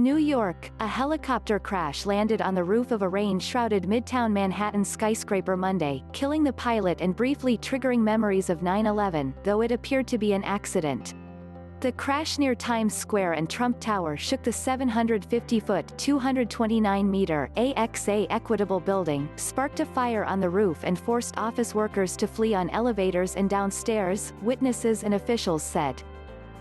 New York, a helicopter crash landed on the roof of a rain-shrouded Midtown Manhattan skyscraper Monday, killing the pilot and briefly triggering memories of 9/11, though it appeared to be an accident. The crash near Times Square and Trump Tower shook the 750-foot (229-meter) AXA Equitable building, sparked a fire on the roof and forced office workers to flee on elevators and downstairs, witnesses and officials said.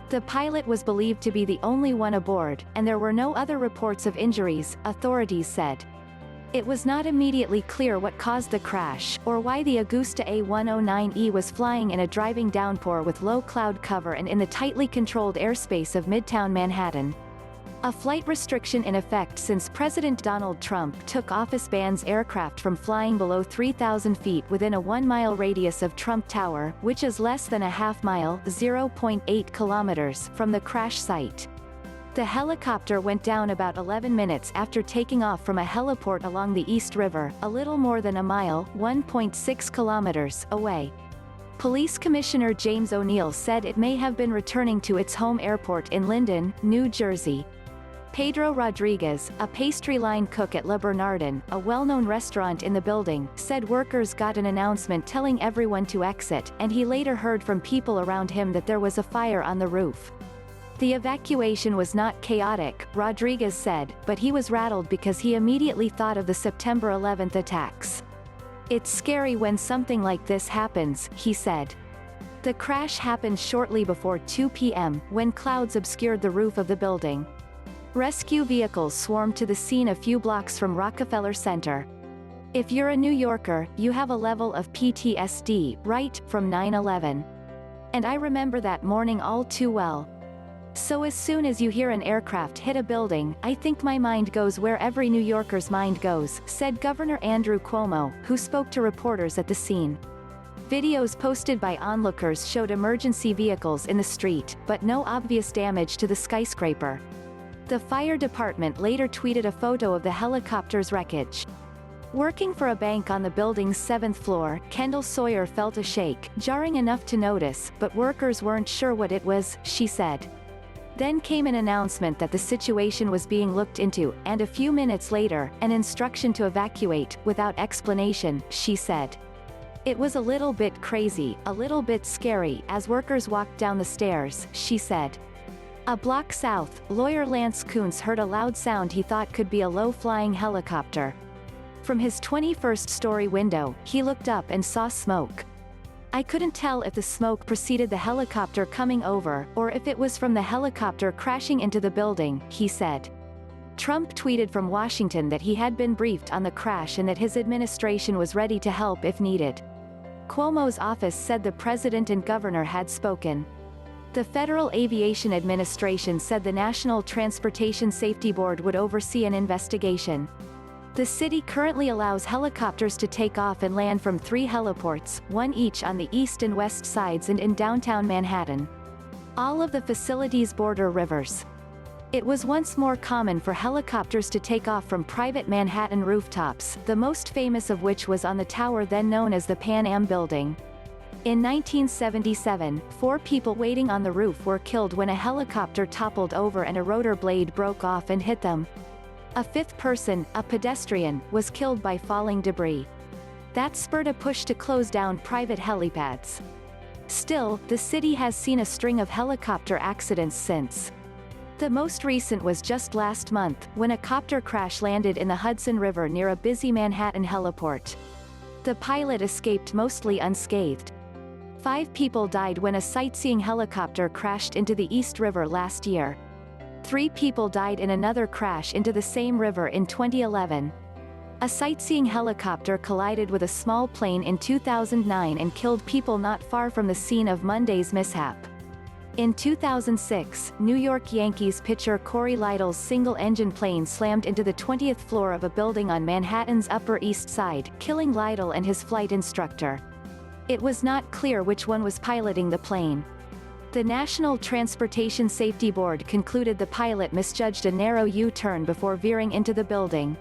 The pilot was believed to be the only one aboard, and there were no other reports of injuries, authorities said. It was not immediately clear what caused the crash, or why the Augusta A109E was flying in a driving downpour with low cloud cover and in the tightly controlled airspace of Midtown Manhattan. A flight restriction in effect since President Donald Trump took office bans aircraft from flying below 3,000 feet within a 1-mile radius of Trump Tower, which is less than a half-mile (0.8 kilometers) from the crash site. The helicopter went down about 11 minutes after taking off from a heliport along the East River, a little more than a mile (1.6 kilometers) away. Police Commissioner James O'Neill said it may have been returning to its home airport in Linden, New Jersey. Pedro Rodriguez, a pastry line cook at Le Bernardin, a well-known restaurant in the building, said workers got an announcement telling everyone to exit, and he later heard from people around him that there was a fire on the roof. The evacuation was not chaotic, Rodriguez said, but he was rattled because he immediately thought of the September 11th attacks. "It's scary when something like this happens," he said. The crash happened shortly before 2 p.m., when clouds obscured the roof of the building. Rescue vehicles swarmed to the scene a few blocks from Rockefeller Center. If you're a New Yorker, you have a level of PTSD, right, from 9/11. And I remember that morning all too well. So as soon as you hear an aircraft hit a building, I think my mind goes where every New Yorker's mind goes, said Governor Andrew Cuomo, who spoke to reporters at the scene. Videos posted by onlookers showed emergency vehicles in the street, but no obvious damage to the skyscraper. The fire department later tweeted a photo of the helicopter's wreckage. Working for a bank on the building's 7th floor, Kendall Sawyer felt a shake, jarring enough to notice, but workers weren't sure what it was, she said. Then came an announcement that the situation was being looked into, and a few minutes later, an instruction to evacuate, without explanation, she said. It was a little bit crazy, a little bit scary, as workers walked down the stairs, she said. A block south, lawyer Lance Kuntz heard a loud sound he thought could be a low-flying helicopter. From his 21st-story window, he looked up and saw smoke. I couldn't tell if the smoke preceded the helicopter coming over, or if it was from the helicopter crashing into the building, he said. Trump tweeted from Washington that he had been briefed on the crash and that his administration was ready to help if needed. Cuomo's office said the president and governor had spoken. The Federal Aviation Administration said the National Transportation Safety Board would oversee an investigation. The city currently allows helicopters to take off and land from 3 heliports, one each on the east and west sides and in downtown Manhattan. All of the facilities border rivers. It was once more common for helicopters to take off from private Manhattan rooftops, the most famous of which was on the tower then known as the Pan Am Building. In 1977, 4 people waiting on the roof were killed when a helicopter toppled over and a rotor blade broke off and hit them. A 5th person, a pedestrian, was killed by falling debris. That spurred a push to close down private helipads. Still, the city has seen a string of helicopter accidents since. The most recent was just last month, when a copter crash landed in the Hudson River near a busy Manhattan heliport. The pilot escaped mostly unscathed. 5 people died when a sightseeing helicopter crashed into the East River last year. 3 people died in another crash into the same river in 2011. A sightseeing helicopter collided with a small plane in 2009 and killed people not far from the scene of Monday's mishap. In 2006, New York Yankees pitcher Corey Lidle's single-engine plane slammed into the 20th floor of a building on Manhattan's Upper East Side, killing Lidle and his flight instructor. It was not clear which one was piloting the plane. The National Transportation Safety Board concluded the pilot misjudged a narrow U-turn before veering into the building.